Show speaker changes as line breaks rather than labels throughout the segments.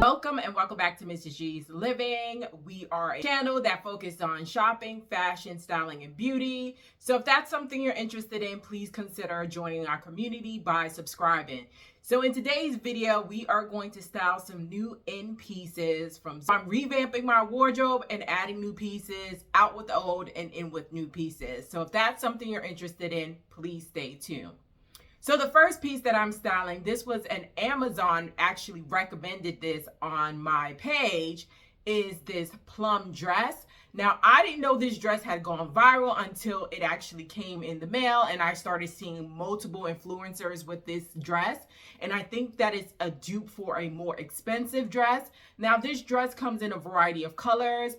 Welcome and welcome back to Mrs. G's Living. We are a channel that focuses on shopping, fashion, styling, and beauty. So if that's something you're interested in, please consider joining our community by subscribing. So in today's video, we are going to style some new in pieces I'm revamping my wardrobe and adding new pieces, out with the old and in with new pieces. So if that's something you're interested in, please stay tuned. So the first piece that I'm styling, this was an Amazon actually recommended this on my page, is this plum dress. Now, I didn't know this dress had gone viral until it actually came in the mail and I started seeing multiple influencers with this dress. And I think that it's a dupe for a more expensive dress. Now, this dress comes in a variety of colors.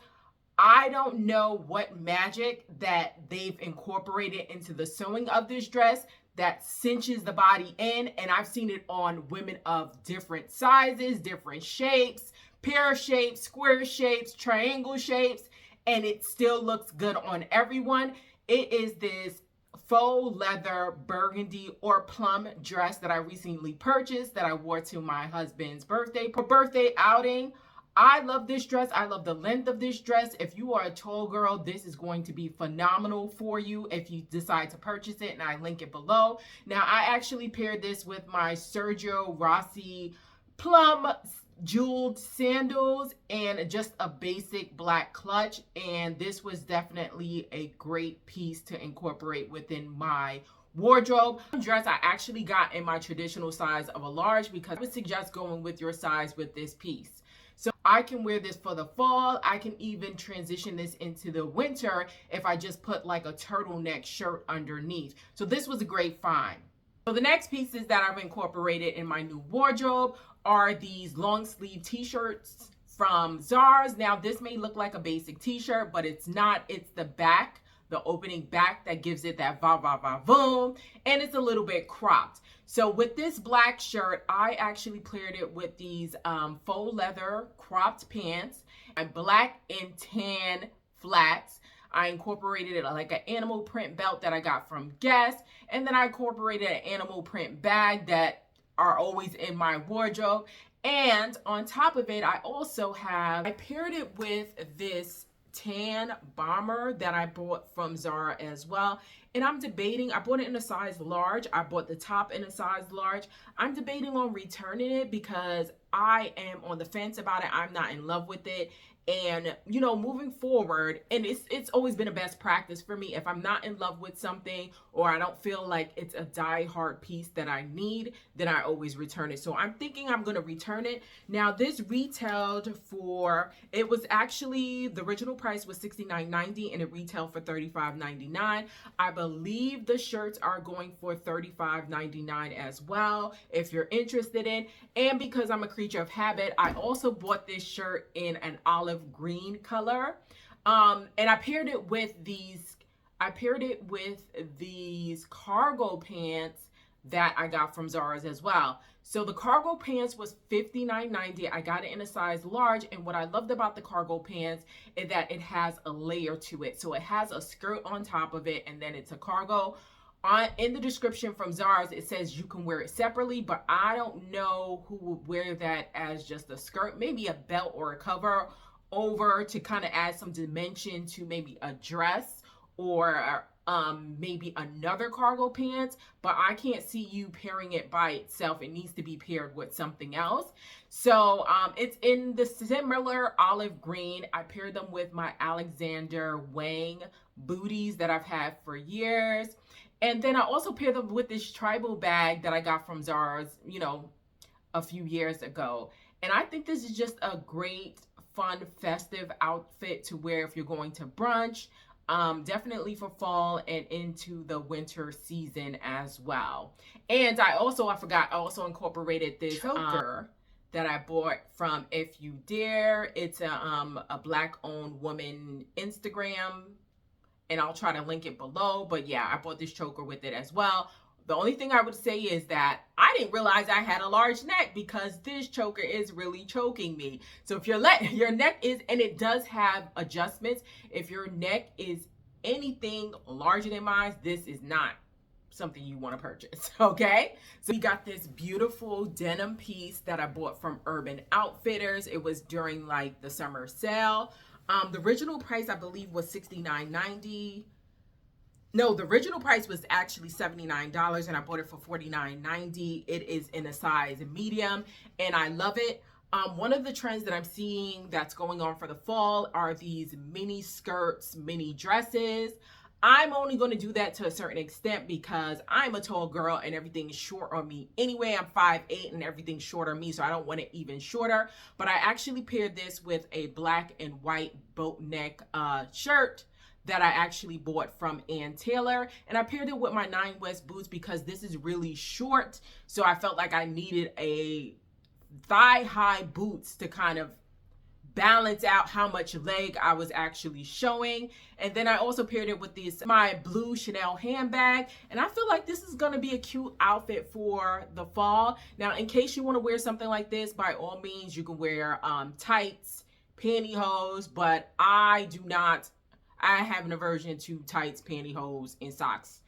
I don't know what magic that they've incorporated into the sewing of this dress that cinches the body in, and I've seen it on women of different sizes, different shapes, pear shapes, square shapes, triangle shapes, and it still looks good on everyone. It is this faux leather burgundy or plum dress that I recently purchased that I wore to my husband's birthday outing. I love this dress. I love the length of this dress. If you are a tall girl, this is going to be phenomenal for you if you decide to purchase it, and I link it below. Now, I actually paired this with my Sergio Rossi plum jeweled sandals and just a basic black clutch, and this was definitely a great piece to incorporate within my wardrobe. Dress I actually got in my traditional size of a large because I would suggest going with your size with this piece. So I can wear this for the fall. I can even transition this into the winter if I just put like a turtleneck shirt underneath. So this was a great find. So the next pieces that I've incorporated in my new wardrobe are these long sleeve t-shirts from Zara. Now this may look like a basic t-shirt, but it's not. It's the back, the opening back that gives it that va va va boom, and it's a little bit cropped. So with this black shirt, I actually paired it with these faux leather cropped pants, and black and tan flats. I incorporated it like an animal print belt that I got from Guess, and then I incorporated an animal print bag that are always in my wardrobe. And on top of it, I paired it with this tan bomber that I bought from Zara as well. And I'm debating, I bought it in a size large. I bought the top in a size large. I'm debating on returning it because I am on the fence about it. I'm not in love with it. And, you know, moving forward, and it's always been a best practice for me. If I'm not in love with something or I don't feel like it's a die-hard piece that I need, then I always return it. So I'm thinking I'm going to return it. Now, this retailed for, it was actually, the original price was $69.90 and it retailed for $35.99. I believe the shirts are going for $35.99 as well, if you're interested in. And because I'm a creature of habit, I also bought this shirt in an olive green color, and I paired it with these cargo pants that I got from Zara's as well. So the cargo pants was $59.90. I got it in a size large, and what I loved about the cargo pants is that it has a layer to it. So it has a skirt on top of it, and then it's a cargo. In the description from Zara's, it says you can wear it separately, but I don't know who would wear that as just a skirt. Maybe a belt or a cover over to kind of add some dimension to maybe a dress or maybe another cargo pants, but I can't see you pairing it by itself. It needs to be paired with something else. So it's in the similar olive green. I paired them with my Alexander Wang booties that I've had for years. And then I also paired them with this tribal bag that I got from Zara's, you know, a few years ago. And I think this is just a great, fun, festive outfit to wear if you're going to brunch. Definitely for fall and into the winter season as well. And I also incorporated this choker that I bought from If You Dare. It's a Black-owned woman Instagram, and I'll try to link it below. But yeah, I bought this choker with it as well. The only thing I would say is that I didn't realize I had a large neck because this choker is really choking me. So if your neck is, and it does have adjustments, if your neck is anything larger than mine, this is not something you want to purchase. Okay, so we got this beautiful denim piece that I bought from Urban Outfitters. It was during like the summer sale. The original price I believe was $69.90. No, the original price was actually $79 and I bought it for $49.90. It is in a size medium and I love it. One of the trends that I'm seeing that's going on for the fall are these mini skirts, mini dresses. I'm only going to do that to a certain extent because I'm a tall girl and everything is short on me. Anyway, I'm 5'8" and everything's short on me, so I don't want it even shorter. But I actually paired this with a black and white boat neck shirt that I actually bought from Ann Taylor. And I paired it with my 9 West boots because this is really short. So I felt like I needed a thigh-high boots to kind of balance out how much leg I was actually showing. And then I also paired it with my blue Chanel handbag. And I feel like this is going to be a cute outfit for the fall. Now, in case you want to wear something like this, by all means, you can wear tights, pantyhose, but I have an aversion to tights, pantyhose, and socks.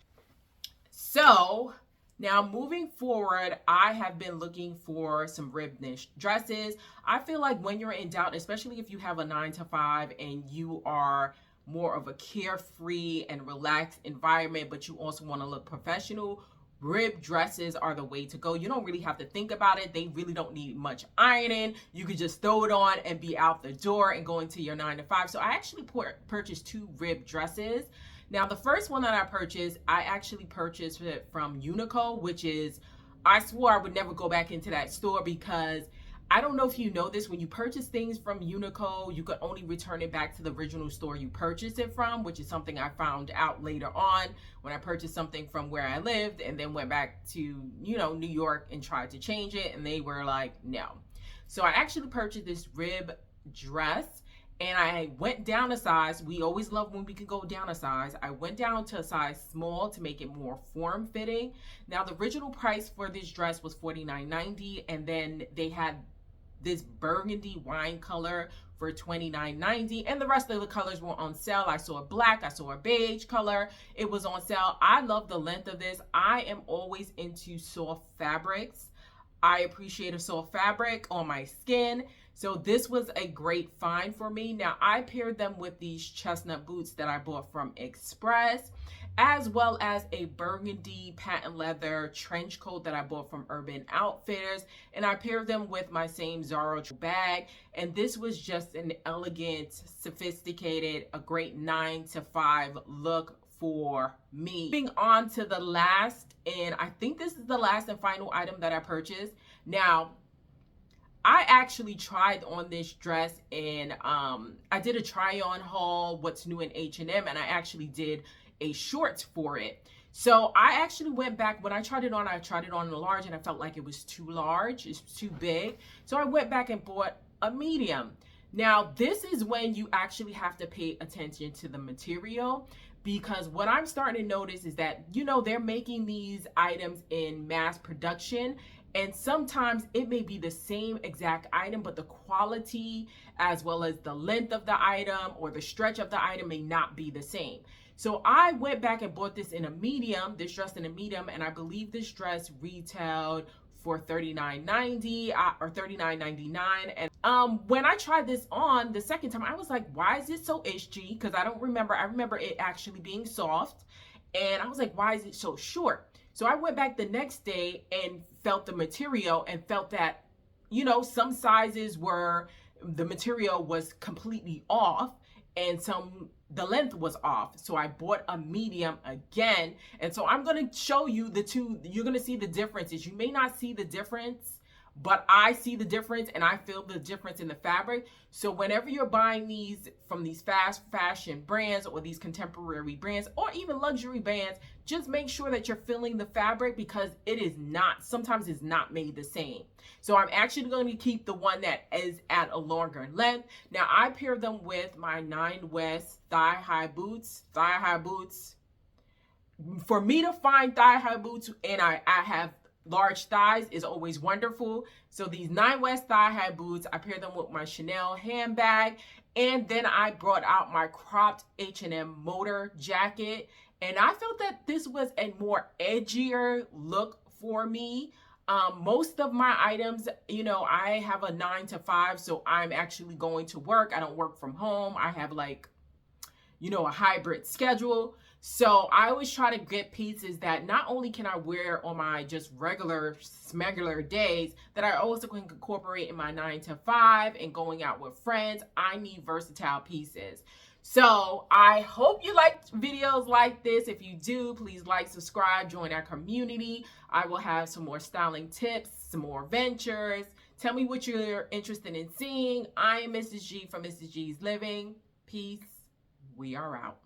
So now moving forward, I have been looking for some rib knit dresses. I feel like when you're in doubt, especially if you have a 9-to-5 and you are more of a carefree and relaxed environment, but you also want to look professional, rib dresses are the way to go. You don't really have to think about it. They really don't need much ironing. You could just throw it on and be out the door and go into your 9-to-5. So I actually purchased 2 rib dresses. Now, the first one that I purchased, I actually purchased it from Uniqlo, which is, I swore I would never go back into that store because I don't know if you know this, when you purchase things from Uniqlo, you can only return it back to the original store you purchased it from, which is something I found out later on when I purchased something from where I lived and then went back to, New York and tried to change it. And they were like, no. So I actually purchased this rib dress. And I went down a size. We always love when we can go down a size. I went down to a size small to make it more form-fitting. Now, the original price for this dress was $49.90. And then they had this burgundy wine color for $29.90. And the rest of the colors were on sale. I saw a black. I saw a beige color. It was on sale. I love the length of this. I am always into soft fabrics. I appreciate a soft fabric on my skin. So this was a great find for me. Now, I paired them with these chestnut boots that I bought from Express, as well as a burgundy patent leather trench coat that I bought from Urban Outfitters. And I paired them with my same Zara bag. And this was just an elegant, sophisticated, a great 9-to-5 look for me. Moving on to the last, and I think this is the last and final item that I purchased. Now, I actually tried on this dress and I did a try on haul, what's new in H&M, and I actually did a short for it. So I actually went back, when I tried it on a large and I felt like it was too large, it's too big. So I went back and bought a medium. Now, this is when you actually have to pay attention to the material, because what I'm starting to notice is that, they're making these items in mass production. And sometimes it may be the same exact item, but the quality as well as the length of the item or the stretch of the item may not be the same. So I went back and bought this in a medium, this dress in a medium, and I believe this dress retailed for $39.90 or $39.99. And when I tried this on the second time, I was like, why is it so itchy? Because I remember it actually being soft. And I was like, why is it so short? So I went back the next day and felt the material and felt that, some sizes the material was completely off and the length was off. So I bought a medium again. And so I'm going to show you the two. You're going to see the differences. You may not see the difference, but I see the difference and I feel the difference in the fabric. So whenever you're buying these from these fast fashion brands or these contemporary brands or even luxury brands, just make sure that you're feeling the fabric because sometimes it's not made the same. So I'm actually going to keep the one that is at a longer length. Now I pair them with my 9 West thigh-high boots. Thigh-high boots. For me to find thigh-high boots and I have large thighs is always wonderful. So these 9 West thigh-high boots, I pair them with my Chanel handbag. And then I brought out my cropped H&M motor jacket. And I felt that this was a more edgier look for me. Most of my items, I have a 9 to 5, so I'm actually going to work. I don't work from home. I have like, a hybrid schedule. So I always try to get pieces that not only can I wear on my just regular smegular days, that I also can incorporate in my 9 to 5 and going out with friends. I need versatile pieces. So I hope you liked videos like this. If you do, please like, subscribe, join our community. I will have some more styling tips, some more ventures. Tell me what you're interested in seeing. I am Mrs. G from Mrs. G's Living. Peace. We are out.